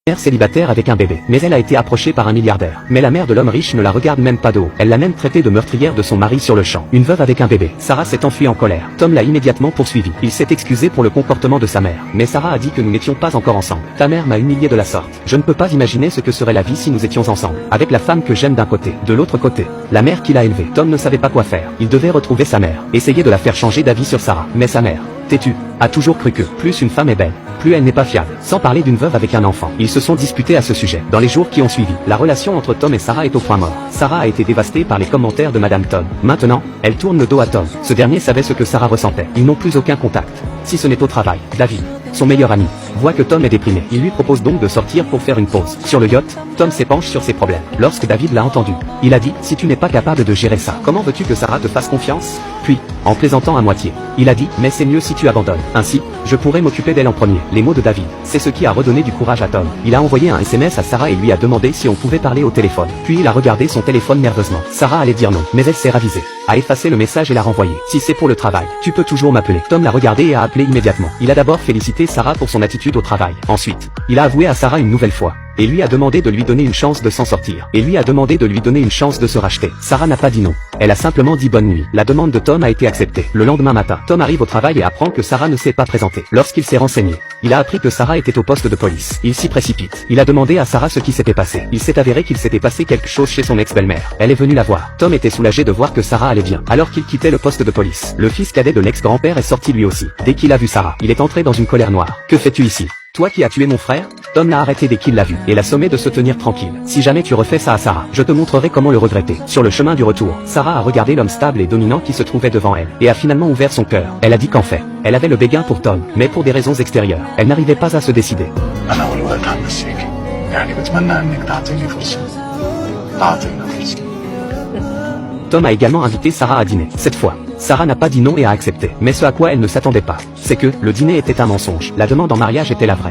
Mère célibataire avec un bébé, mais elle a été approchée par un milliardaire. Mais la mère de l'homme riche ne la regarde même pas de haut. Elle l'a même traitée de meurtrière de son mari sur le champ. Une veuve avec un bébé. Sarah s'est enfuie en colère. Tom l'a immédiatement poursuivi. Il s'est excusé pour le comportement de sa mère. Mais Sarah a dit que nous n'étions pas encore ensemble. Ta mère m'a humilié de la sorte. Je ne peux pas imaginer ce que serait la vie si nous étions ensemble. Avec la femme que j'aime d'un côté, de l'autre côté, la mère qui l'a élevée. Tom ne savait pas quoi faire. Il devait retrouver sa mère. Essayer de la faire changer d'avis sur Sarah. Mais sa mère, têtue, a toujours cru que plus une femme est belle, plus elle n'est pas fiable. Sans parler d'une veuve avec un enfant. Ils se sont disputés à ce sujet. Dans les jours qui ont suivi, la relation entre Tom et Sarah est au point mort. Sarah a été dévastée par les commentaires de Madame Tom. Maintenant, elle tourne le dos à Tom. Ce dernier savait ce que Sarah ressentait. Ils n'ont plus aucun contact. Si ce n'est au travail, David, son meilleur ami, voit que Tom est déprimé. Il lui propose donc de sortir pour faire une pause. Sur le yacht, Tom s'épanche sur ses problèmes. Lorsque David l'a entendu, il a dit « Si tu n'es pas capable de gérer ça, comment veux-tu que Sarah te fasse confiance ?» Puis, en plaisantant à moitié, il a dit « Mais c'est mieux si tu abandonnes. Ainsi, je pourrais m'occuper d'elle en premier. » Les mots de David, c'est ce qui a redonné du courage à Tom. Il a envoyé un SMS à Sarah et lui a demandé si on pouvait parler au téléphone. Puis il a regardé son téléphone nerveusement. Sarah allait dire non, mais elle s'est ravisée, a effacé le message et l'a renvoyé. « Si c'est pour le travail, tu peux toujours m'appeler. » Tom l'a regardé et a appelé immédiatement. Il a d'abord félicité Sarah pour son attitude au travail. Ensuite, il a avoué à Sarah une nouvelle fois. Et lui a demandé de lui donner une chance de s'en sortir. Et lui a demandé de lui donner une chance de se racheter. Sarah n'a pas dit non. Elle a simplement dit bonne nuit. La demande de Tom a été acceptée. Le lendemain matin, Tom arrive au travail et apprend que Sarah ne s'est pas présentée. Lorsqu'il s'est renseigné, il a appris que Sarah était au poste de police. Il s'y précipite. Il a demandé à Sarah ce qui s'était passé. Il s'est avéré qu'il s'était passé quelque chose chez son ex-belle-mère. Elle est venue la voir. Tom était soulagé de voir que Sarah allait bien. Alors qu'il quittait le poste de police, le fils cadet de l'ex-grand-père est sorti lui aussi. Dès qu'il a vu Sarah, il est entré dans une colère noire. Que fais-tu ici? Toi qui as tué mon frère? Tom l'a arrêté dès qu'il l'a vu, et l'a sommé de se tenir tranquille. Si jamais tu refais ça à Sarah, je te montrerai comment le regretter. Sur le chemin du retour, Sarah a regardé l'homme stable et dominant qui se trouvait devant elle, et a finalement ouvert son cœur. Elle a dit qu'en fait, elle avait le béguin pour Tom, mais pour des raisons extérieures. Elle n'arrivait pas à se décider. Tom a également invité Sarah à dîner. Cette fois, Sarah n'a pas dit non et a accepté. Mais ce à quoi elle ne s'attendait pas, c'est que le dîner était un mensonge. La demande en mariage était la vraie.